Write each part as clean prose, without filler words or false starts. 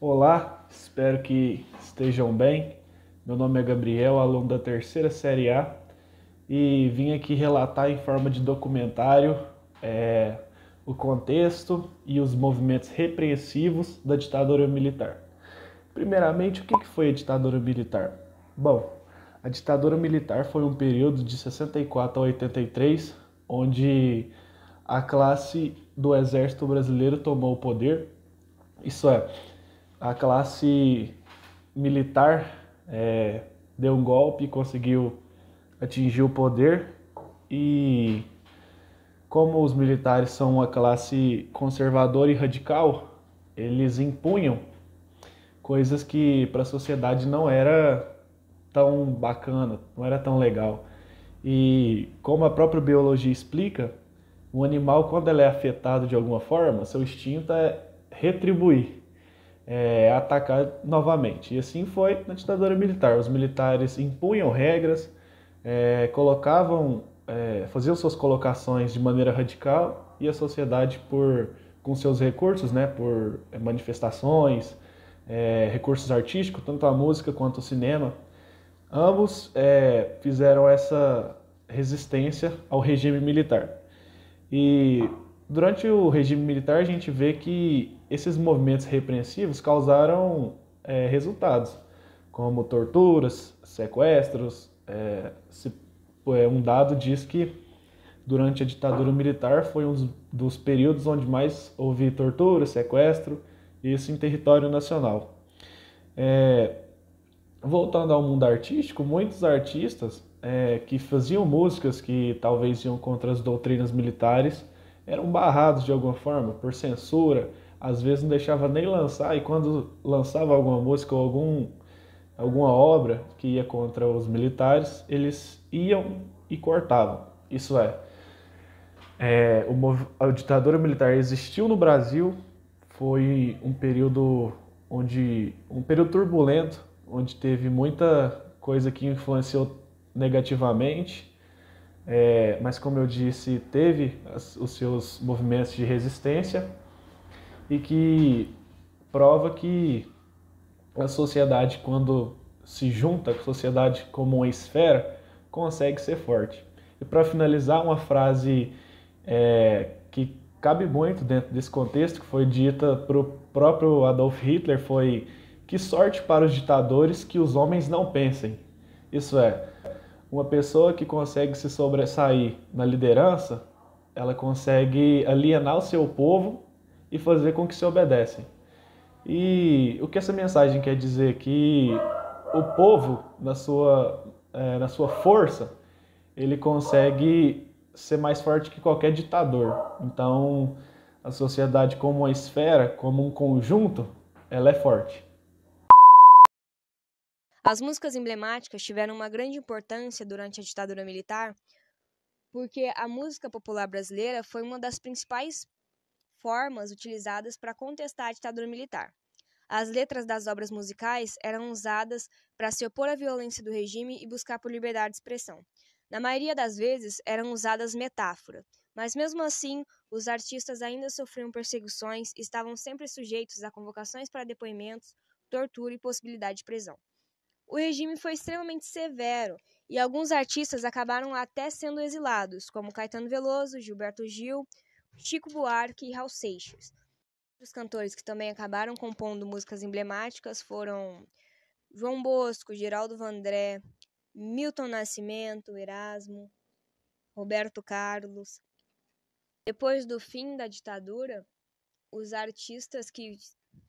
Olá, espero que estejam bem. Meu nome é Gabriel, aluno da terceira série A, e vim aqui relatar em forma de documentário o contexto e os movimentos repressivos da ditadura militar. Primeiramente, o que foi a ditadura militar? Bom, a ditadura militar foi um período de 64 a 83, onde a classe do exército brasileiro tomou o poder, isso é, a classe militar deu um golpe e conseguiu atingir o poder, e como os militares são uma classe conservadora e radical, eles impunham coisas que para a sociedade não era tão bacana, não era tão legal. E como a própria biologia explica, o animal, quando ele é afetado de alguma forma, seu instinto é retribuir, atacar novamente. E assim foi na ditadura militar. Os militares impunham regras, faziam suas colocações de maneira radical, e a sociedade, com seus recursos, né, por manifestações, recursos artísticos, tanto a música quanto o cinema, ambos fizeram essa resistência ao regime militar. E durante o regime militar a gente vê que esses movimentos repreensivos causaram resultados, como torturas, sequestros. Um dado diz que durante a ditadura militar foi um dos períodos onde mais houve tortura, sequestro, isso em território nacional. Voltando ao mundo artístico, muitos artistas que faziam músicas que talvez iam contra as doutrinas militares eram barrados de alguma forma por censura, às vezes não deixava nem lançar, e quando lançava alguma música ou alguma obra que ia contra os militares, eles iam e cortavam. Isso a ditadura militar existiu no Brasil, foi um período turbulento, onde teve muita coisa que influenciou negativamente, mas como eu disse, teve os seus movimentos de resistência, e que prova que a sociedade, quando se junta, a sociedade como uma esfera, consegue ser forte. E para finalizar, uma frase que cabe muito dentro desse contexto, que foi dita para o próprio Adolf Hitler, foi: que sorte para os ditadores que os homens não pensem. Isso uma pessoa que consegue se sobressair na liderança, ela consegue alienar o seu povo e fazer com que se obedecem. E o que essa mensagem quer dizer? Que o povo, na sua força, ele consegue ser mais forte que qualquer ditador. Então, a sociedade como uma esfera, como um conjunto, ela é forte. As músicas emblemáticas tiveram uma grande importância durante a ditadura militar, porque a música popular brasileira foi uma das principais formas utilizadas para contestar a ditadura militar. As letras das obras musicais eram usadas para se opor à violência do regime e buscar por liberdade de expressão. Na maioria das vezes, eram usadas metáforas, mas mesmo assim, os artistas ainda sofriam perseguições e estavam sempre sujeitos a convocações para depoimentos, tortura e possibilidade de prisão. O regime foi extremamente severo e alguns artistas acabaram até sendo exilados, como Caetano Veloso, Gilberto Gil, Chico Buarque e Raul Seixas. Os cantores que também acabaram compondo músicas emblemáticas foram João Bosco, Geraldo Vandré, Milton Nascimento, Erasmo, Roberto Carlos. Depois do fim da ditadura, os artistas que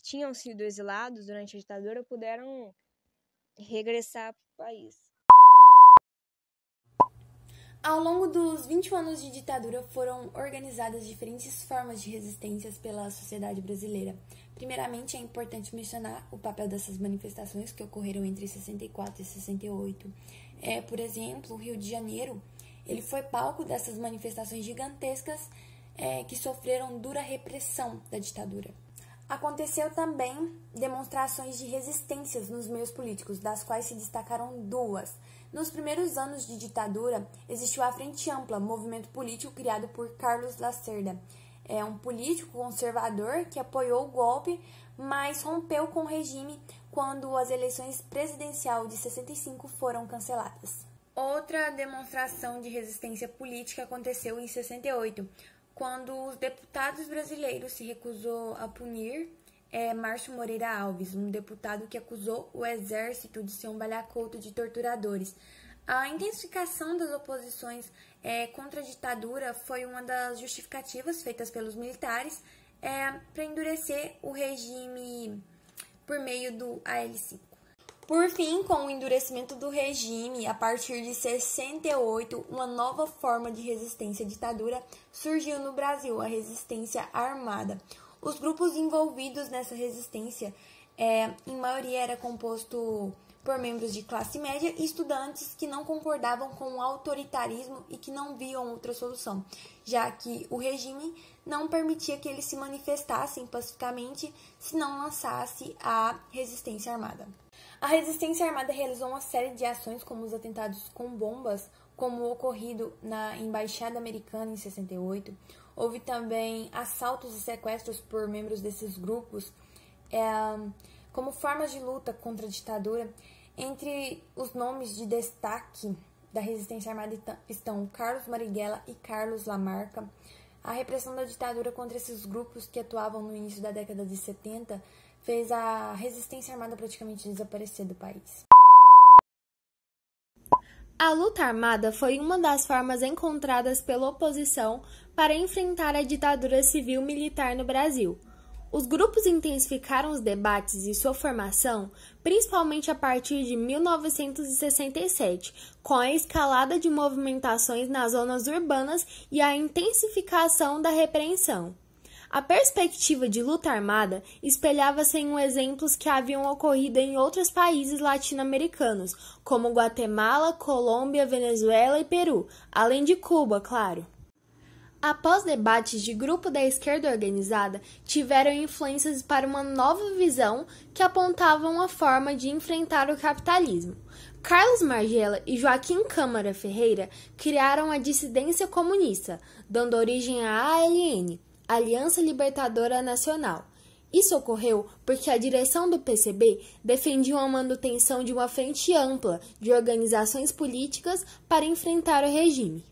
tinham sido exilados durante a ditadura puderam regressar para o país. Ao longo dos 21 anos de ditadura, foram organizadas diferentes formas de resistências pela sociedade brasileira. Primeiramente, é importante mencionar o papel dessas manifestações que ocorreram entre 64 e 68. Por exemplo, o Rio de Janeiro, ele foi palco dessas manifestações gigantescas que sofreram dura repressão da ditadura. Aconteceu também demonstrações de resistências nos meios políticos, das quais se destacaram duas. Nos primeiros anos de ditadura, existiu a Frente Ampla, movimento político criado por Carlos Lacerda. é um político conservador que apoiou o golpe, mas rompeu com o regime quando as eleições presidenciais de 65 foram canceladas. Outra demonstração de resistência política aconteceu em 68, quando os deputados brasileiros se recusou a punir Márcio Moreira Alves, um deputado que acusou o exército de ser um balhacouto de torturadores. A intensificação das oposições contra a ditadura foi uma das justificativas feitas pelos militares para endurecer o regime por meio do AL-5. Por fim, com o endurecimento do regime, a partir de 68, uma nova forma de resistência à ditadura surgiu no Brasil, a resistência armada. Os grupos envolvidos nessa resistência, em maioria, era composto por membros de classe média e estudantes que não concordavam com o autoritarismo e que não viam outra solução, já que o regime não permitia que eles se manifestassem pacificamente se não lançasse a resistência armada. A resistência armada realizou uma série de ações, como os atentados com bombas, como o ocorrido na Embaixada Americana em 68. Houve também assaltos e sequestros por membros desses grupos, como formas de luta contra a ditadura. Entre os nomes de destaque da resistência armada estão Carlos Marighella e Carlos Lamarca. A repressão da ditadura contra esses grupos que atuavam no início da década de 70 fez a resistência armada praticamente desaparecer do país. A luta armada foi uma das formas encontradas pela oposição para enfrentar a ditadura civil-militar no Brasil. Os grupos intensificaram os debates e sua formação, principalmente a partir de 1967, com a escalada de movimentações nas zonas urbanas e a intensificação da repreensão. A perspectiva de luta armada espelhava-se em exemplos que haviam ocorrido em outros países latino-americanos, como Guatemala, Colômbia, Venezuela e Peru, além de Cuba, claro. Após debates de grupo da esquerda organizada, tiveram influências para uma nova visão que apontava uma forma de enfrentar o capitalismo. Carlos Marighella e Joaquim Câmara Ferreira criaram a dissidência comunista, dando origem à ALN, Aliança Libertadora Nacional. Isso ocorreu porque a direção do PCB defendia a manutenção de uma frente ampla de organizações políticas para enfrentar o regime.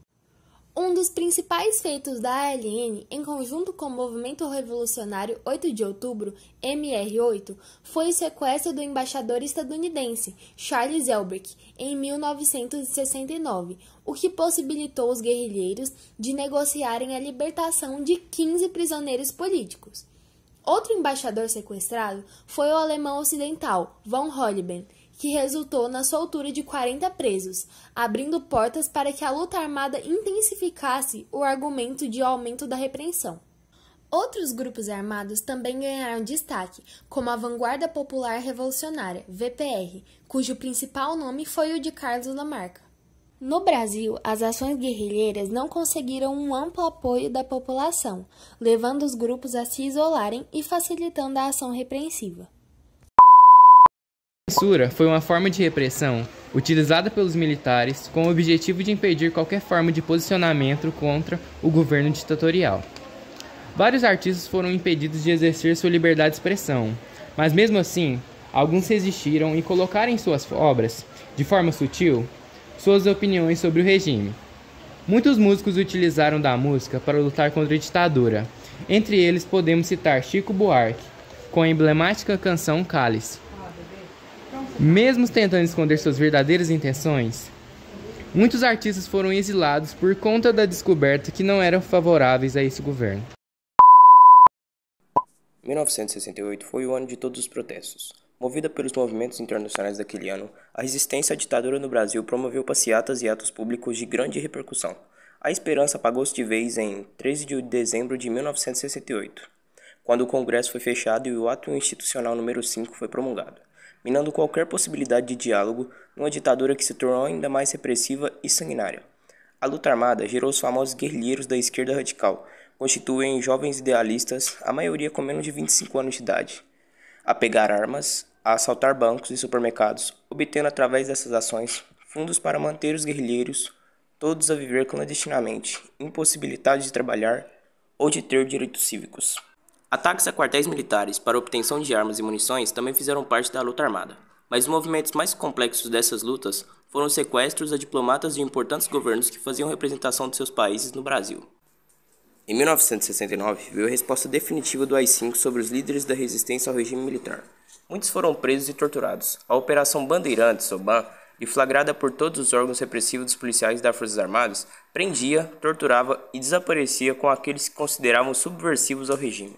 Um dos principais feitos da ALN, em conjunto com o Movimento Revolucionário 8 de Outubro, MR8, foi o sequestro do embaixador estadunidense, Charles Elbrick, em 1969, o que possibilitou os guerrilheiros de negociarem a libertação de 15 prisioneiros políticos. Outro embaixador sequestrado foi o alemão ocidental, von Holleben, que resultou na soltura de 40 presos, abrindo portas para que a luta armada intensificasse o argumento de aumento da repressão. Outros grupos armados também ganharam destaque, como a Vanguarda Popular Revolucionária, VPR, cujo principal nome foi o de Carlos Lamarca. No Brasil, as ações guerrilheiras não conseguiram um amplo apoio da população, levando os grupos a se isolarem e facilitando a ação repreensiva. A censura foi uma forma de repressão utilizada pelos militares com o objetivo de impedir qualquer forma de posicionamento contra o governo ditatorial. Vários artistas foram impedidos de exercer sua liberdade de expressão, mas mesmo assim, alguns resistiram e colocaram em suas obras, de forma sutil, suas opiniões sobre o regime. Muitos músicos utilizaram da música para lutar contra a ditadura. Entre eles podemos citar Chico Buarque, com a emblemática canção Cálice. Mesmo tentando esconder suas verdadeiras intenções, muitos artistas foram exilados por conta da descoberta que não eram favoráveis a esse governo. 1968 foi o ano de todos os protestos. Movida pelos movimentos internacionais daquele ano, a resistência à ditadura no Brasil promoveu passeatas e atos públicos de grande repercussão. A esperança apagou-se de vez em 13 de dezembro de 1968, quando o Congresso foi fechado e o Ato Institucional número 5 foi promulgado, minando qualquer possibilidade de diálogo numa ditadura que se tornou ainda mais repressiva e sanguinária. A luta armada gerou os famosos guerrilheiros da esquerda radical, constituem jovens idealistas, a maioria com menos de 25 anos de idade, a pegar armas, a assaltar bancos e supermercados, obtendo através dessas ações fundos para manter os guerrilheiros todos a viver clandestinamente, impossibilitados de trabalhar ou de ter direitos cívicos. Ataques a quartéis militares para obtenção de armas e munições também fizeram parte da luta armada, mas os movimentos mais complexos dessas lutas foram sequestros a diplomatas de importantes governos que faziam representação de seus países no Brasil. Em 1969, veio a resposta definitiva do AI-5 sobre os líderes da resistência ao regime militar. Muitos foram presos e torturados. A Operação Bandeirantes, OBAN, deflagrada por todos os órgãos repressivos dos policiais das Forças Armadas, prendia, torturava e desaparecia com aqueles que consideravam subversivos ao regime.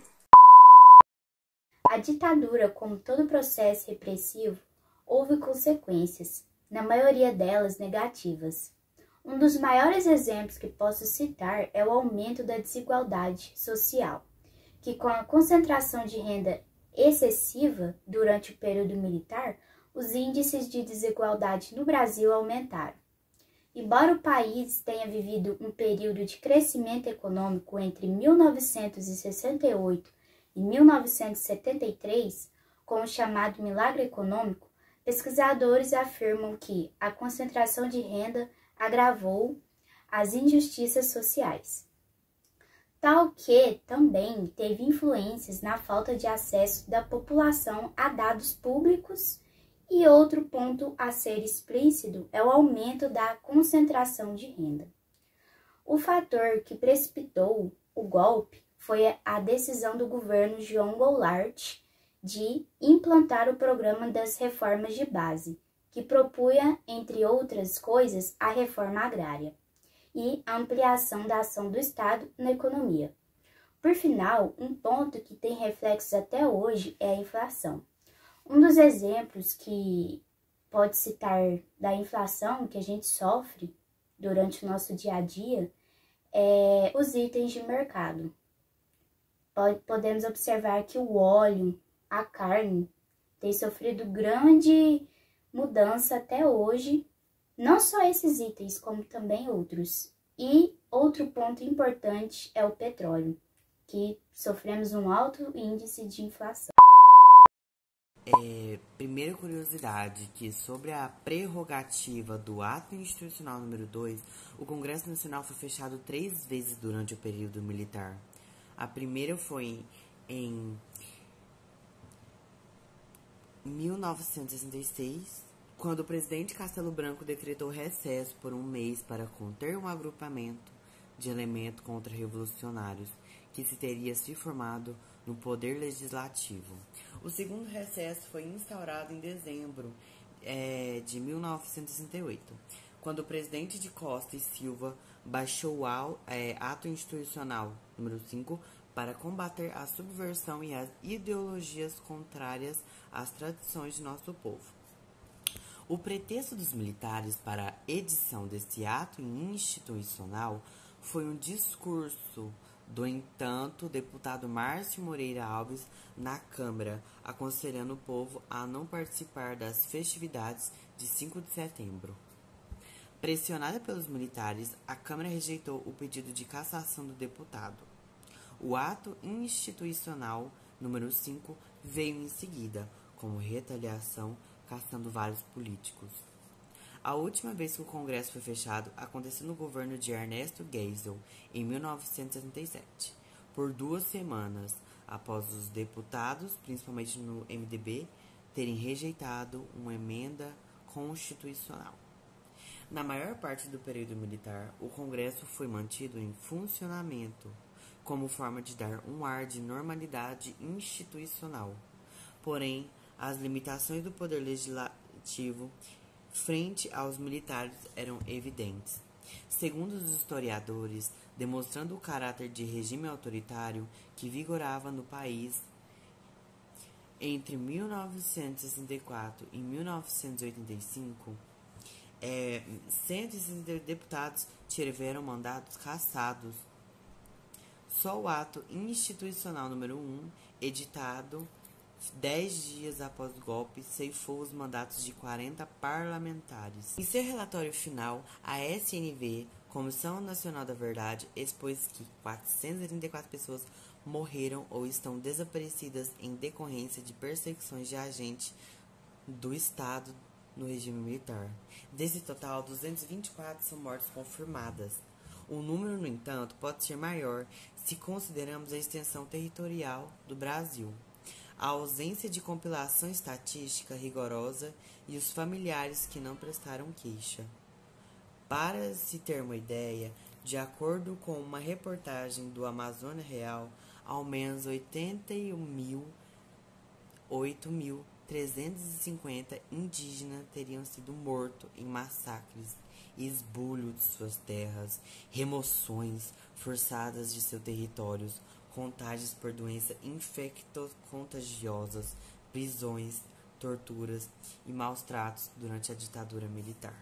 A ditadura, como todo processo repressivo, houve consequências, na maioria delas negativas. Um dos maiores exemplos que posso citar é o aumento da desigualdade social, que com a concentração de renda excessiva durante o período militar, os índices de desigualdade no Brasil aumentaram. Embora o país tenha vivido um período de crescimento econômico entre 1968 e 1973, com o chamado milagre econômico, pesquisadores afirmam que a concentração de renda agravou as injustiças sociais, tal que também teve influências na falta de acesso da população a dados públicos. E outro ponto a ser explícito é o aumento da concentração de renda. O fator que precipitou o golpe foi a decisão do governo João Goulart de implantar o programa das reformas de base, que propunha, entre outras coisas, a reforma agrária e a ampliação da ação do Estado na economia. Por final, um ponto que tem reflexos até hoje é a inflação. Um dos exemplos que pode citar da inflação que a gente sofre durante o nosso dia a dia é os itens de mercado. Podemos observar que o óleo, a carne, tem sofrido grande mudança até hoje, não só esses itens, como também outros. E outro ponto importante é o petróleo, que sofremos um alto índice de inflação. Primeira curiosidade, que sobre a prerrogativa do Ato Institucional número 2, o Congresso Nacional foi fechado 3 vezes durante o período militar. A primeira foi em 1966, quando o presidente Castelo Branco decretou recesso por um mês para conter um agrupamento de elementos contra-revolucionários que teria se formado no Poder Legislativo. O segundo recesso foi instaurado em dezembro de 1968, quando o presidente de Costa e Silva baixou o Ato Institucional número 5 para combater a subversão e as ideologias contrárias às tradições de nosso povo. O pretexto dos militares para a edição desse ato institucional foi um discurso do entanto deputado Márcio Moreira Alves na Câmara, aconselhando o povo a não participar das festividades de 5 de setembro. Pressionada pelos militares, a Câmara rejeitou o pedido de cassação do deputado. O ato institucional número 5 veio em seguida, como retaliação, caçando vários políticos. A última vez que o Congresso foi fechado aconteceu no governo de Ernesto Geisel, em 1977, por 2 semanas, após os deputados, principalmente no MDB, terem rejeitado uma emenda constitucional. Na maior parte do período militar, o Congresso foi mantido em funcionamento, como forma de dar um ar de normalidade institucional. Porém, as limitações do poder legislativo frente aos militares eram evidentes. Segundo os historiadores, demonstrando o caráter de regime autoritário que vigorava no país entre 1964 e 1985, 168 deputados tiveram mandatos cassados. Só o ato institucional número 1, editado 10 dias após o golpe, ceifou os mandatos de 40 parlamentares. Em seu relatório final, a SNV, Comissão Nacional da Verdade, expôs que 434 pessoas morreram ou estão desaparecidas em decorrência de perseguições de agentes do Estado no regime militar. Desse total, 224 são mortes confirmadas. O número, no entanto, pode ser maior se consideramos a extensão territorial do Brasil, a ausência de compilação estatística rigorosa e os familiares que não prestaram queixa. Para se ter uma ideia, de acordo com uma reportagem do Amazônia Real, ao menos 8.350 indígenas teriam sido mortos em massacres, esbulho de suas terras, remoções forçadas de seus territórios, contágios por doenças infecto-contagiosas, prisões, torturas e maus tratos durante a ditadura militar.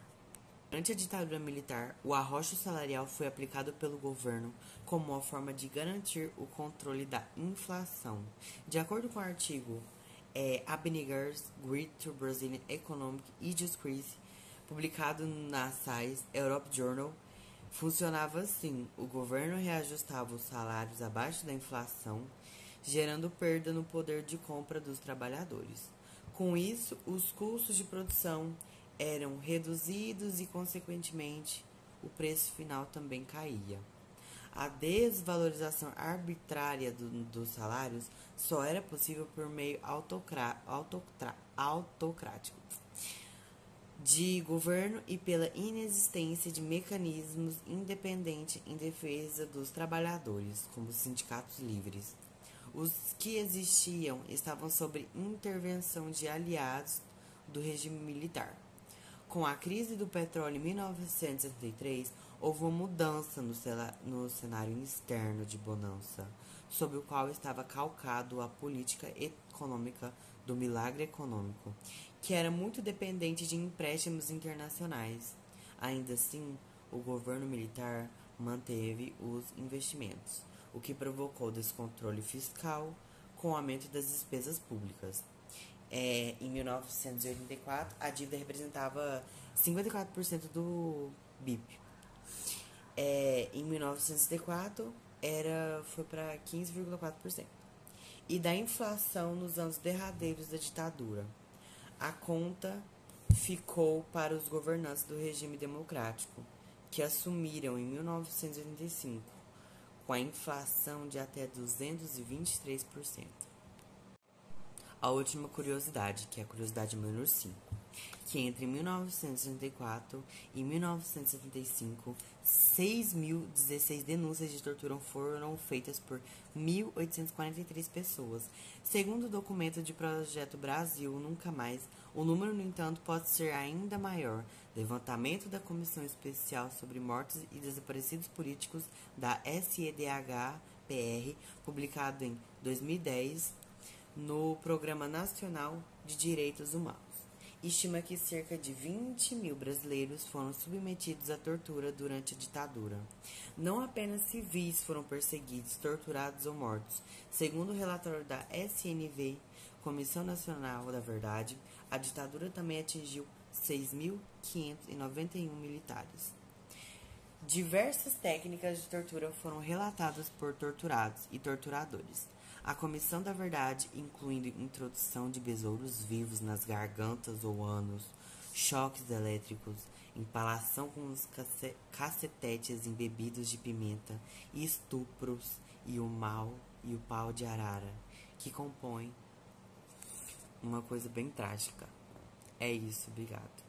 Durante a ditadura militar, o arrocho salarial foi aplicado pelo governo como uma forma de garantir o controle da inflação. De acordo com o artigo Abniger's Guide to Brazilian Economic Idiocracy, publicado na SAIS Europe Journal, funcionava assim: o governo reajustava os salários abaixo da inflação, gerando perda no poder de compra dos trabalhadores. Com isso, os custos de produção eram reduzidos e, consequentemente, o preço final também caía. A desvalorização arbitrária dos salários só era possível por meio autocrático de governo e pela inexistência de mecanismos independentes em defesa dos trabalhadores, como sindicatos livres. Os que existiam estavam sob intervenção de aliados do regime militar. Com a crise do petróleo em 1963, houve uma mudança no cenário externo de bonança, sobre o qual estava calcado a política econômica do milagre econômico, que era muito dependente de empréstimos internacionais. Ainda assim, o governo militar manteve os investimentos, o que provocou descontrole fiscal com o aumento das despesas públicas. Em 1984, a dívida representava 54% do BIP. Em 1964, foi para 15,4%. E da inflação nos anos derradeiros da ditadura, a conta ficou para os governantes do regime democrático, que assumiram em 1985, com a inflação de até 223%. A última curiosidade, que é a curiosidade número 5, que entre 1964 e 1975, 6.016 denúncias de tortura foram feitas por 1.843 pessoas. Segundo o documento de Projeto Brasil Nunca Mais, o número, no entanto, pode ser ainda maior. Levantamento da Comissão Especial sobre Mortos e Desaparecidos Políticos da SEDH-PR, publicado em 2010, no Programa Nacional de Direitos Humanos, estima que cerca de 20 mil brasileiros foram submetidos à tortura durante a ditadura. Não apenas civis foram perseguidos, torturados ou mortos. Segundo o relatório da SNV, Comissão Nacional da Verdade, a ditadura também atingiu 6.591 militares. Diversas técnicas de tortura foram relatadas por torturados e torturadores. A Comissão da Verdade, incluindo introdução de besouros vivos nas gargantas ou ânus, choques elétricos, empalação com os cacetetes embebidos de pimenta, estupros e o pau de arara, que compõem uma coisa bem trágica. É isso, obrigado.